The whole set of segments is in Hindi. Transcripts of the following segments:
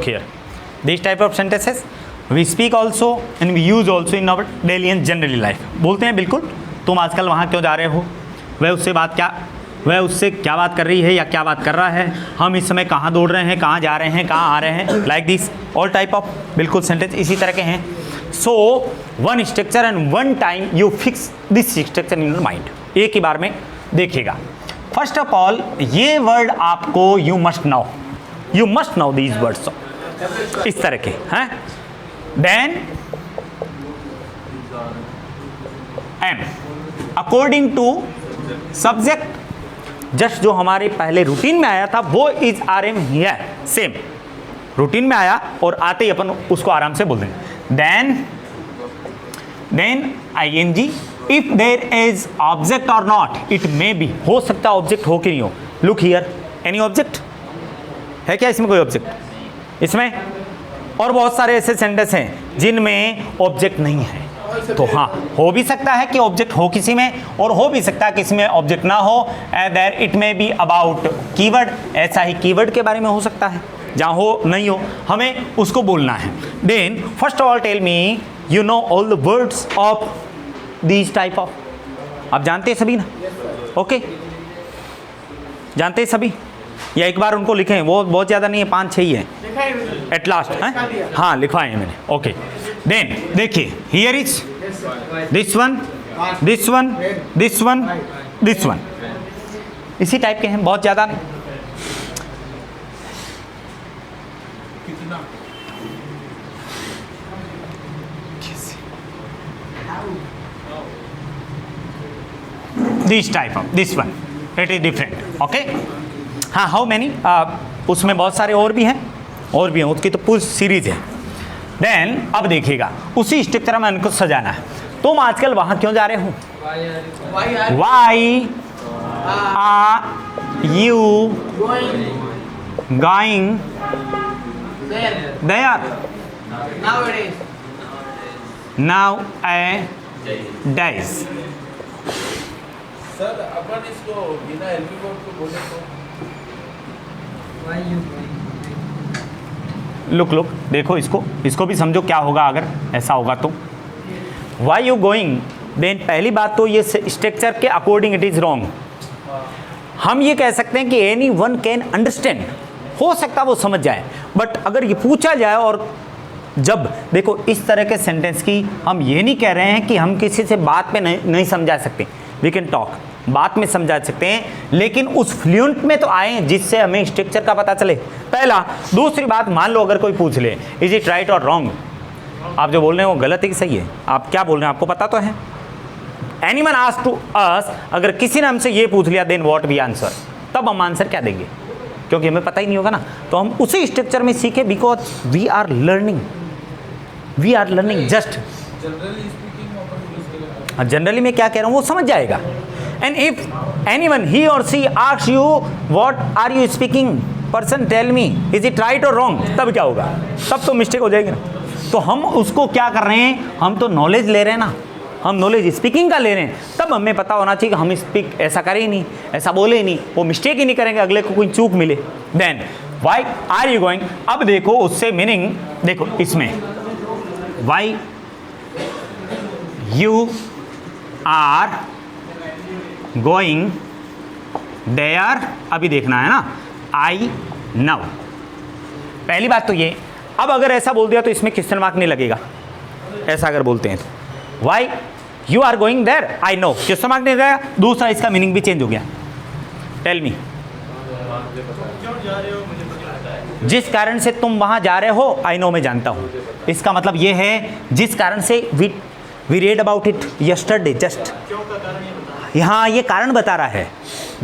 Look here, these type of sentences we speak also and we use also in our daily and generally life. बोलते हैं बिल्कुल, तुम आजकल वहाँ क्यों जा रहे हो, वह उससे क्या बात कर रही है या क्या बात कर रहा है, हम इस समय कहाँ दौड़ रहे हैं, कहाँ जा रहे हैं, कहाँ आ रहे हैं, like this all type of बिल्कुल सेंटेंस इसी तरह के हैं. So one structure and one time you fix this structure in your mind. एक ही बार में देखिएगा. फर्स्ट ऑफ ऑल ये वर्ड आपको you must know these words इस तरह के हैं. Then am according to subject, just जो हमारे पहले रूटीन में आया था वो is are am here, same routine में आया और आते ही अपन उसको आराम से बोल देंगे. Then I N G, if there is object और नॉट, इट मे बी, हो सकता है ऑब्जेक्ट हो कि नहीं हो. लुक हियर, एनी ऑब्जेक्ट है क्या इसमें, कोई ऑब्जेक्ट इसमें, और बहुत सारे ऐसे सेंटेंस हैं जिनमें ऑब्जेक्ट नहीं है. तो हाँ, हो भी सकता है कि ऑब्जेक्ट हो किसी में और हो भी सकता है किसी में ऑब्जेक्ट ना हो. There it may be about keyword, ऐसा ही कीवर्ड के बारे में हो सकता है, जहाँ हो नहीं हो हमें उसको बोलना है. Then first of all tell me, you know all the words of these type of, आप जानते हैं सभी ना, ओके जानते हैं सभी, या एक बार उनको लिखें, वो बहुत ज़्यादा नहीं है, 5-6 ही है एट लास्ट है. हाँ लिखवाए हैं मैंने, ओके. देन देखिए, here is this one, this one, this one, this one, इसी टाइप के हैं, बहुत ज़्यादा नहीं. This type of, this one, it is different, okay. हाँ, हाउ मैनी, उसमें बहुत सारे और भी हैं, उसकी तो पूरी सीरीज है. देन अब देखिएगा, उसी स्ट्रक्चर में इनको सजाना है. तुम आजकल वहां क्यों जा रहे हो, why are you going there nowadays. Sir अपन इसको बिना एलपी बोर्ड को बोले तो लुक देखो, इसको भी समझो क्या होगा अगर ऐसा होगा तो. वाई यू गोइंग, देन पहली बात तो ये स्ट्रक्चर के अकॉर्डिंग इट इज रॉन्ग. हम ये कह सकते हैं कि एनी वन कैन अंडरस्टैंड, हो सकता वो समझ जाए, बट अगर ये पूछा जाए, और जब देखो इस तरह के सेंटेंस की हम ये नहीं कह रहे हैं कि हम किसी से बात पे नहीं समझा सकते, वी कैन टॉक, बात में समझा सकते हैं, लेकिन उस फ्लुएंट में तो आए जिससे हमें स्ट्रक्चर का पता चले, पहला. दूसरी बात, मान लो अगर कोई पूछ ले इज इट राइट और रॉन्ग, आप जो बोल रहे हैं वो गलत है कि सही है, आप क्या बोल रहे हैं आपको पता तो है. एनीवन आस्क टू अस, अगर किसी ने हमसे ये पूछ लिया, देन व्हाट वी आंसर, तब हम आंसर क्या देंगे, क्योंकि हमें पता ही नहीं होगा ना. तो हम उसी स्ट्रक्चर में सीखे, because we are learning just. Generally मैं क्या कह रहा हूँ वो समझ जाएगा. एंड इफ एनीवन ही और she asks you what are you speaking, person tell me is it right और रॉन्ग, तब क्या होगा, तब तो मिस्टेक हो जाएगी ना. तो हम उसको क्या कर रहे हैं, हम तो नॉलेज ले रहे हैं ना, हम नॉलेज स्पीकिंग का ले रहे हैं, तब हमें पता होना चाहिए कि हम स्पीक ऐसा करें ही नहीं, ऐसा बोले ही नहीं, वो मिस्टेक ही नहीं करेंगे, अगले को कोई चूक मिले. Then why are you going, अब देखो उससे मीनिंग देखो, इसमें why you are going there, अभी देखना है ना, आई नाउ. पहली बात तो ये, अब अगर ऐसा बोल दिया तो इसमें क्वेश्चन मार्क नहीं लगेगा, ऐसा अगर बोलते हैं तो why you are going there I know, question mark नहीं लगेगा. दूसरा, इसका मीनिंग भी चेंज हो गया. टेल मी, जिस कारण से तुम वहां जा रहे हो, आई नो मैं जानता हूं, इसका मतलब ये है जिस कारण से we read about it yesterday, just यहाँ ये कारण बता रहा है,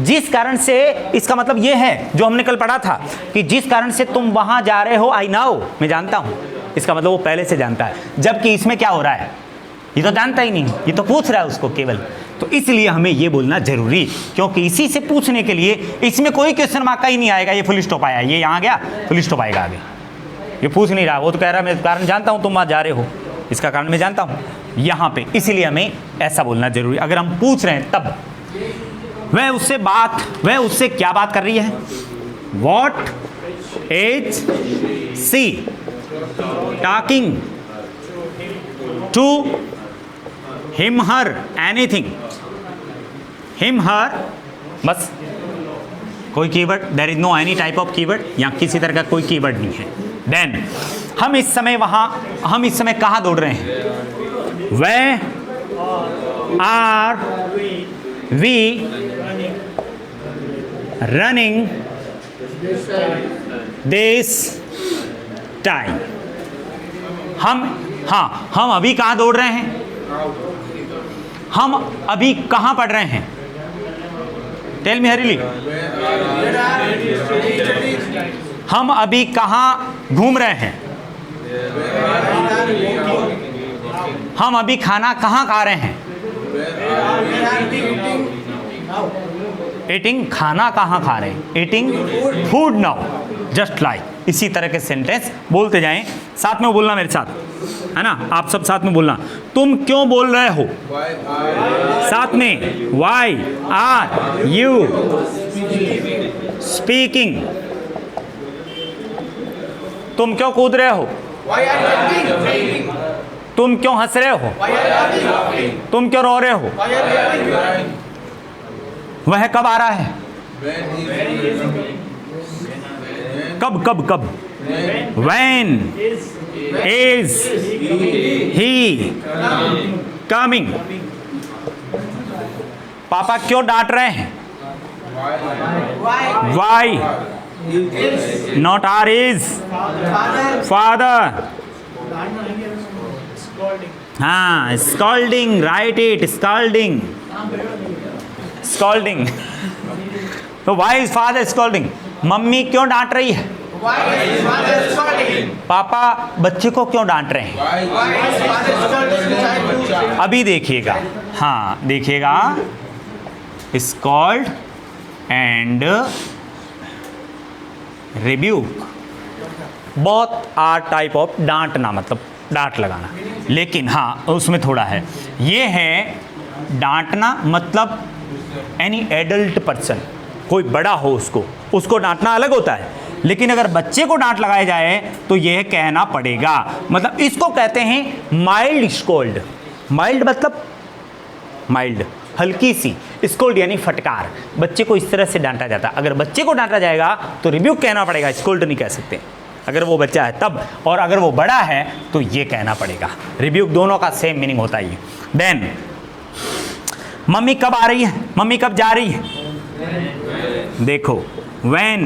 जिस कारण से, इसका मतलब ये है जो हमने कल पढ़ा था कि जिस कारण से तुम वहां जा रहे हो, आई नाउ मैं जानता हूं, इसका मतलब वो पहले से जानता है. जबकि इसमें क्या हो रहा है, ये तो जानता ही नहीं, ये तो पूछ रहा है उसको केवल. तो इसलिए हमें ये बोलना जरूरी, क्योंकि इसी से पूछने के लिए इसमें कोई क्वेश्चन मार्क का ही नहीं आएगा. ये फुल स्टॉप आया, ये यहाँ गया, फुल स्टॉप आएगा आगे. ये पूछ नहीं रहा, वो तो कह रहा है मैं कारण जानता हूँ तुम वहाँ जा रहे हो, इसका कारण मैं जानता हूँ यहाँ पे. इसीलिए हमें ऐसा बोलना जरूरी. अगर हम पूछ रहे हैं तब वह उससे क्या बात कर रही है, what is she talking to him her anything, him her, बस कोई keyword, there is no any type of keyword, या किसी तरह का कोई कीवर्ड नहीं है। देन हम इस समय कहाँ दौड़ रहे हैं? Where are we running this time. हम अभी कहाँ दौड़ रहे हैं? हम अभी कहाँ पढ़ रहे हैं? टेल मी हरीली। हम अभी कहाँ घूम रहे हैं? हम अभी खाना कहाँ खा रहे हैं? ईटिंग, खाना कहाँ खा रहे हैं? Eating food now, just like. इसी तरह के सेंटेंस बोलते जाएं, साथ में बोलना मेरे साथ, है ना? आप सब साथ में बोलना। तुम क्यों बोल रहे हो? साथ में, वाई आर यू स्पीकिंग। तुम क्यों कूद रहे हो? तुम क्यों हंस रहे हो? तुम क्यों रो रहे हो? वह कब आ रहा है? कब कब कब? When is he coming? पापा क्यों डांट रहे हैं? Why not are is father? हाँ, scolding, write it, scolding, scolding. तो वाई इज फादर स्कॉल्डिंग? मम्मी क्यों डांट रही है? पापा बच्चे को क्यों डांट रहे हैं? अभी देखिएगा, हाँ देखिएगा, स्कॉल्ड एंड रिब्यूक, बहुत आर टाइप ऑफ डांटना, मतलब डांट लगाना, लेकिन हाँ उसमें थोड़ा है। ये है डांटना, मतलब एनी एडल्ट पर्सन, कोई बड़ा हो उसको डांटना अलग होता है, लेकिन अगर बच्चे को डांट लगाया जाए तो यह कहना पड़ेगा। मतलब इसको कहते हैं माइल्ड स्कोल्ड। माइल्ड मतलब माइल्ड, हल्की सी, स्कोल्ड यानी फटकार। बच्चे को इस तरह से डांटा जाता है। अगर बच्चे को डांटा जाएगा तो रिब्यूक कहना पड़ेगा, स्कोल्ड नहीं कह सकते अगर वो बच्चा है तब, और अगर वो बड़ा है तो ये कहना पड़ेगा। रिब्यूक दोनों का सेम मीनिंग होता है। देन मम्मी कब आ रही है? मम्मी कब जा रही है? देखो, when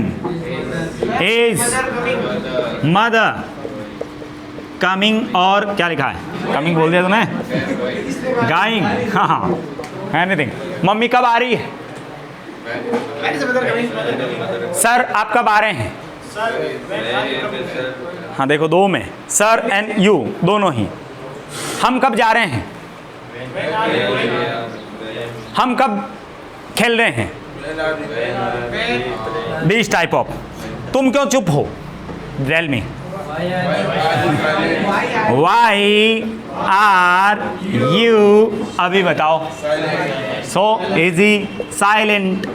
is mother coming, और क्या लिखा है? कमिंग बोल दिया तुमने, गाइंग, हाँ एनीथिंग। मम्मी कब आ रही है? सर आप कब आ रहे हैं? हाँ देखो, दो में, सर एंड यू दोनों ही। हम कब जा रहे हैं? हम कब खेल रहे हैं? This type of. तुम क्यों चुप हो? Tell me. Why are you, अभी बताओ। So easy silent.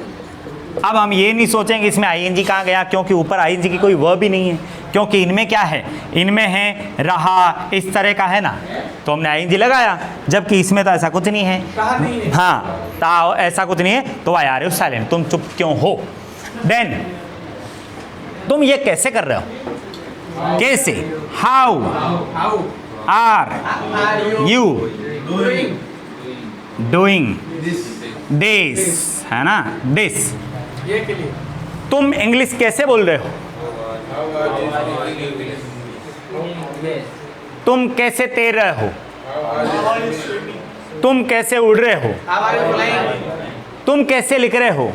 अब हम ये नहीं सोचेंगे इसमें आईएनजी कहाँ गया, क्योंकि ऊपर आईएनजी की कोई वर्ब ही नहीं है, क्योंकि इनमें क्या है, इनमें है रहा, इस तरह का है ना, तो हमने आईएनजी लगाया, जबकि इसमें तो ऐसा कुछ नहीं है। हाँ, ऐसा कुछ नहीं है, तो वाई आर यू साइलेंट, तुम चुप क्यों हो। देन तुम ये कैसे कर रहे हो? कैसे? How are you doing this, है ना, दिस। तुम इंग्लिश कैसे बोल रहे हो? तुम कैसे तैर रहे हो? तुम कैसे उड़ रहे हो? तुम कैसे लिख रहे हो?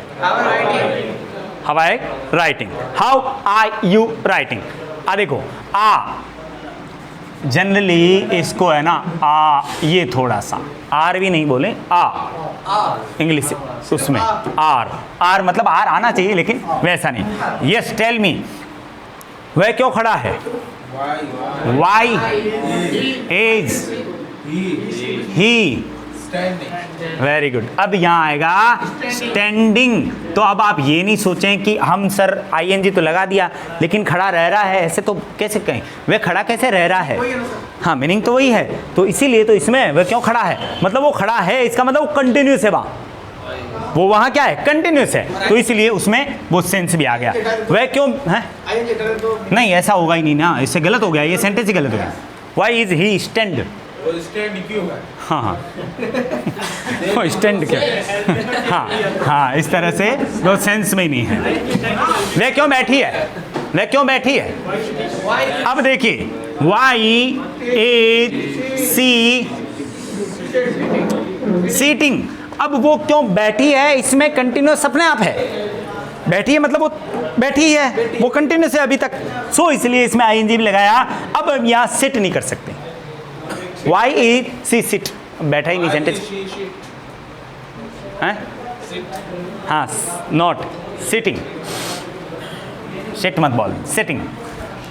How I writing. How are you writing. देखो, आ जनरली इसको है ना, आ, ये थोड़ा सा आर भी नहीं बोले, आ इंग्लिश उसमें आर मतलब आर आना चाहिए, लेकिन वैसा नहीं। यस टेल मी, वह क्यों खड़ा है? Why is he very good. अब यहाँ आएगा स्टैंडिंग। तो अब आप ये नहीं सोचें कि हम सर आईएनजी तो लगा दिया लेकिन खड़ा रह रहा है, ऐसे तो कैसे कहें, वह खड़ा कैसे रह रहा है। हाँ, मीनिंग तो वही है। तो इसीलिए तो इसमें वह क्यों खड़ा है, मतलब वो खड़ा है, इसका मतलब वो कंटिन्यूस है वहाँ, वो वहाँ क्या है, कंटिन्यूस है। तो इसलिए उसमें वो सेंस भी आ गया। वह क्यों है, नहीं ऐसा होगा ही नहीं ना, इससे गलत हो गया, ये सेंटेंस ही गलत हो गया। वाई इज ही स्टैंड, वो स्टैंड क्यों है? हाँ हाँ वो स्टैंड क्या, हाँ हाँ, इस तरह से वो सेंस में ही नहीं है। वह क्यों बैठी है, वह क्यों बैठी है। अब देखिए वाई इज सी सीटिंग। अब वो क्यों बैठी है, इसमें कंटिन्यूस अपने आप है, बैठी है मतलब वो बैठी है, वो कंटिन्यूस है अभी तक। सो इसलिए इसमें आईएनजी भी लगाया। अब हम यहाँ सिट नहीं कर सकते। वाई इज सी सिट, बैठा ही नहीं सेंटेंस है, हाँ नॉट सिटिंग, सिट मत बोल, सिटिंग,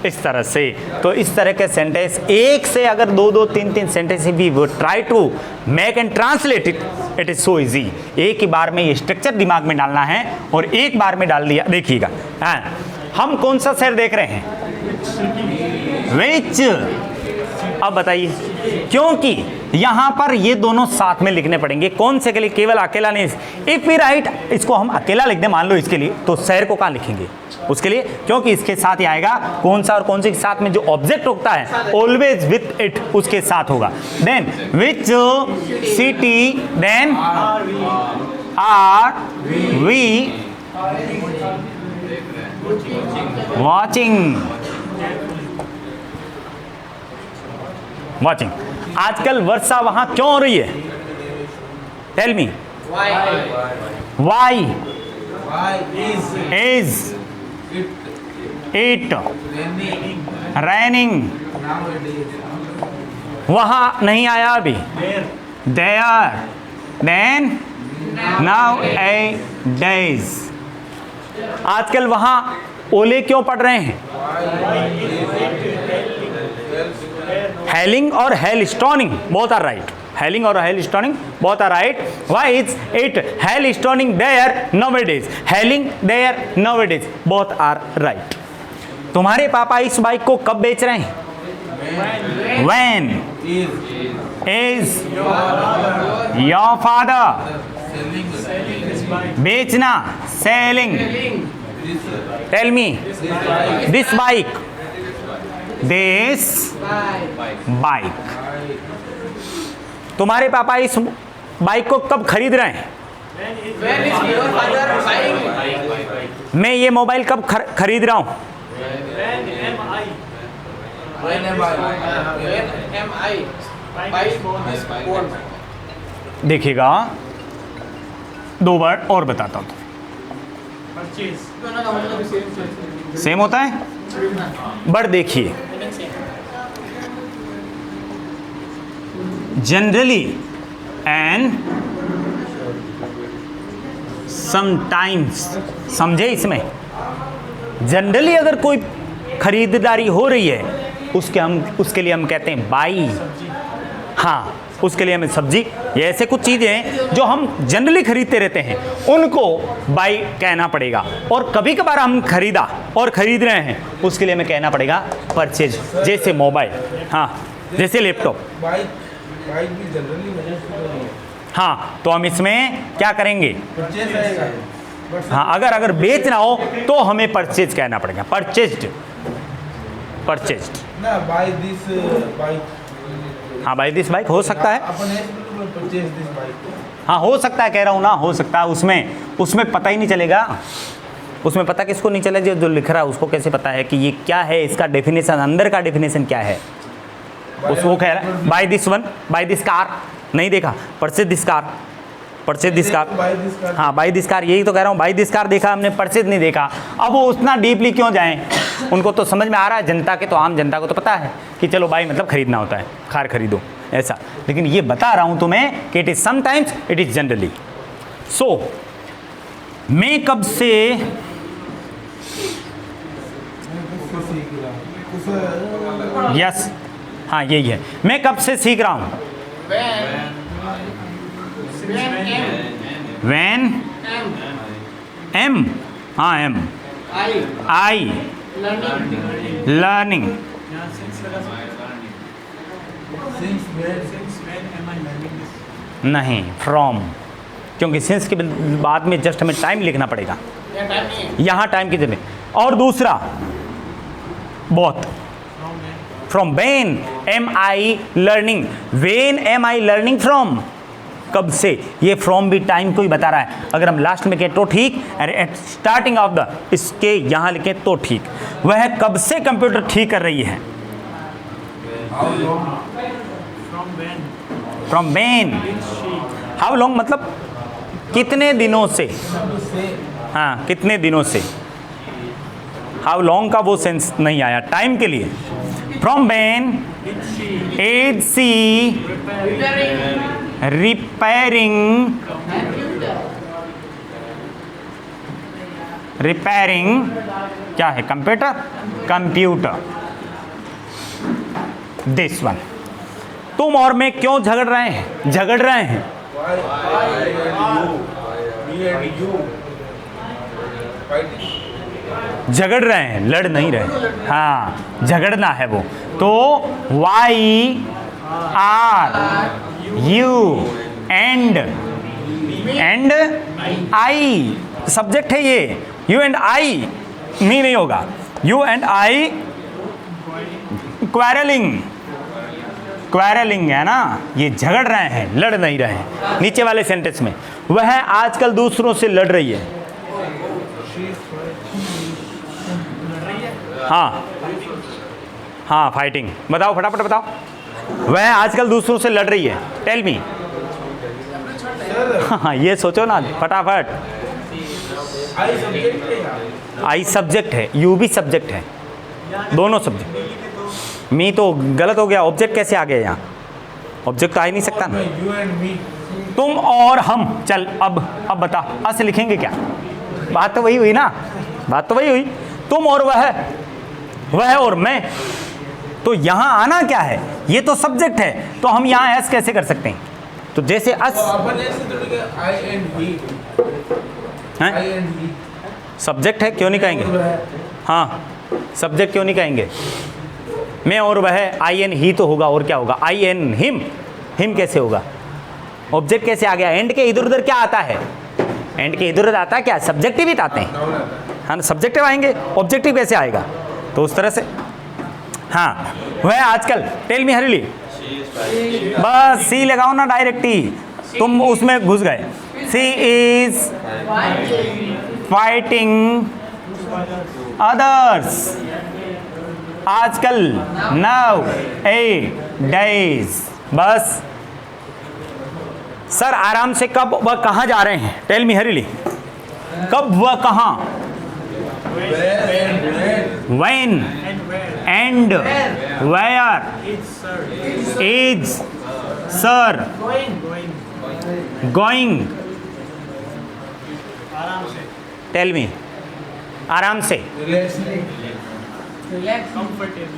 इस तरह से। तो इस तरह के सेंटेंस एक से अगर दो दो तीन तीन सेंटेंस भी वो try to make and translate it, it is so easy. एक ही बार में ये स्ट्रक्चर दिमाग में डालना है और एक बार में डाल दिया। देखिएगा हम कौन सा शेर देख रहे हैं, विच। अब बताइए, क्योंकि यहां पर ये दोनों साथ में लिखने पड़ेंगे। कौन से के लिए, केवल अकेला नहीं। इफ वी राइट, इसको हम अकेला लिख दें मान लो इसके लिए, तो शहर को कहाँ लिखेंगे उसके लिए, क्योंकि इसके साथ ही आएगा कौन सा और कौन से के साथ में जो ऑब्जेक्ट होता है ऑलवेज विथ इट उसके साथ होगा। Then which city, then are we watching, watching. आजकल वर्षा वहां क्यों हो रही है, tell me. Why is it raining, वहां नहीं आया अभी, there, then nowadays. आजकल वहां ओले क्यों पड़ रहे हैं, हेलिंग और hail storming both are right, hailing और hail storming both are right. Why is it hail storming there nowadays, hailing there nowadays both are right. तुम्हारे पापा इस बाइक को कब बेच रहे हैं, व्हेन इज योर फादर, बेचना, selling, tell me this bike, this bike. तुम्हारे पापा इस बाइक को कब खरीद रहे हैं, मैं ये मोबाइल कब खरीद रहा हूं, देखिएगा दो वर्ड और बताता हूं, सेम होता है। बट देखिए जनरली एंड समटाइम्स, समझे इसमें, जनरली अगर कोई खरीदारी हो रही है उसके लिए हम कहते हैं बाई। हाँ, उसके लिए हमें सब्जी, ये ऐसे कुछ चीज़ें हैं जो हम जनरली खरीदते रहते हैं, उनको बाई कहना पड़ेगा। और कभी कभार हम खरीद रहे हैं, उसके लिए हमें कहना पड़ेगा परचेज। जैसे मोबाइल, हाँ, जैसे लैपटॉप, बाइक भी जनरली नहीं है। हाँ, तो हम इसमें क्या करेंगे, हाँ, अगर बेचना हो तो हमें परचेज कहना पड़ेगा, परचेज्ड ना, बाय दिस बाइक। हाँ, बाय दिस बाइक हो सकता है, परचेज दिस बाइक, हाँ हो सकता है, कह रहा हूँ ना, हो सकता है। उसमें पता ही नहीं चलेगा, उसमें पता किसको नहीं चलेगा, जो लिख रहा है उसको कैसे पता है कि ये क्या है, इसका डेफिनेशन, अंदर का डेफिनेशन क्या है। उसको कह रहा है buy this one, buy this car, नहीं देखा, purchase this car, purchase this car, हाँ बाय दिस कार, यही तो कह रहा हूँ, बाय दिस कार देखा हमने, परचेज नहीं देखा। अब वो उतना डीपली क्यों जाएं, उनको तो समझ में आ रहा है, जनता के तो, आम जनता को तो पता है कि चलो बाय मतलब खरीदना होता है, कार खरीदो ऐसा। लेकिन ये बता रहा हूँ तुम्हें कि it is sometimes, it is generally. So मैं कब से यस, हाँ यही है, मैं कब से सीख रहा हूँ, व्हेन एम, हाँ am, I learning, Since when? नहीं फ्रॉम, क्योंकि सिंस के बाद में जस्ट हमें टाइम लिखना पड़ेगा, यहाँ टाइम की जरूरत। और दूसरा बहुत, from when am I learning, when am I learning from, कब से, ये फ्रॉम भी टाइम को ही बता रहा है। अगर हम लास्ट में कहें तो ठीक, एट स्टार्टिंग ऑफ द, इसके यहाँ लिखें तो ठीक। वह कब से कंप्यूटर ठीक कर रही है, How long? From when, how long मतलब कितने दिनों से, Say. हाँ कितने दिनों से। हाउ लॉन्ग का वो सेंस नहीं आया टाइम के लिए। From when is she repairing, repairing क्या है, कंप्यूटर, कंप्यूटर, दिस वन। तुम और मैं क्यों झगड़ रहे हैं, झगड़ रहे हैं, Why? Me and you. Fighting. झगड़ रहे हैं, लड़ नहीं रहे, हाँ झगड़ना है वो। तो why are you and I, subject है ये, यू एंड आई, मी नहीं होगा, you and I quarreling, quarreling है ना, ये झगड़ रहे हैं, लड़ नहीं रहे हैं। नीचे वाले सेंटेंस में वह आजकल दूसरों से लड़ रही है, हाँ हाँ फाइटिंग, बताओ फटाफट बताओ, वह आजकल दूसरों से लड़ रही है, टेल मी। हाँ ये सोचो ना फटाफट। I subject है। आई सब्जेक्ट है, यू भी सब्जेक्ट है, दोनों सब्जेक्ट। मी तो गलत हो गया, ऑब्जेक्ट कैसे आ गया यहाँ, ऑब्जेक्ट तो आ ही नहीं सकता ना। You and me. तुम और हम, चल अब बता, अस लिखेंगे क्या, बात तो वही हुई ना, बात तो वही हुई। तुम और वह और मैं, तो यहाँ आना क्या है, ये तो सब्जेक्ट है, तो हम यहाँ एस कैसे कर सकते हैं, तो जैसे अस अपन ऐसे थोड़ी कि I and he. I है, and he. सब्जेक्ट है, क्यों नहीं कहेंगे, हाँ सब्जेक्ट क्यों नहीं कहेंगे। मैं और वह, आई एन ही तो होगा, और क्या होगा, आई एन हिम, हिम कैसे होगा, ऑब्जेक्ट कैसे आ गया। एंड के इधर उधर क्या आता है, एंड के इधर उधर आता है क्या, सब्जेक्टिव ही आते हैं, Noun आता है। हाँ सब्जेक्टिव आएंगे, ऑब्जेक्टिव कैसे आएगा, तो उस तरह से। हाँ वह आजकल, टेल मी हरीली, बस सी लगाओ ना डायरेक्ट ही, तुम उसमें घुस गए। सी इज फाइटिंग अदर्स, आजकल, नाउ ए डेज, बस। सर आराम से, कब वह कहाँ जा रहे हैं, टेल मी हरीली, कब वह कहाँ, when and where, is sir going, tell me, आराम से,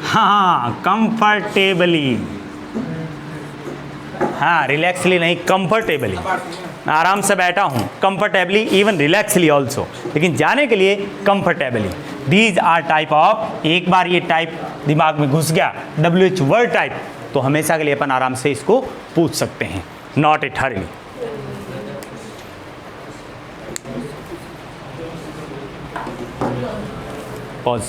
हाँ कंफर्टेबली, हाँ रिलैक्सली नहीं, कंफर्टेबली, आराम से बैठा हूँ, कंफर्टेबली, इवन रिलैक्सली ऑल्सो, लेकिन जाने के लिए comfortably. These are type of, एक बार ये टाइप दिमाग में घुस गया, WH वर्ड टाइप, तो हमेशा के लिए अपन आराम से इसको पूछ सकते हैं, नॉट इट हरी। पॉज।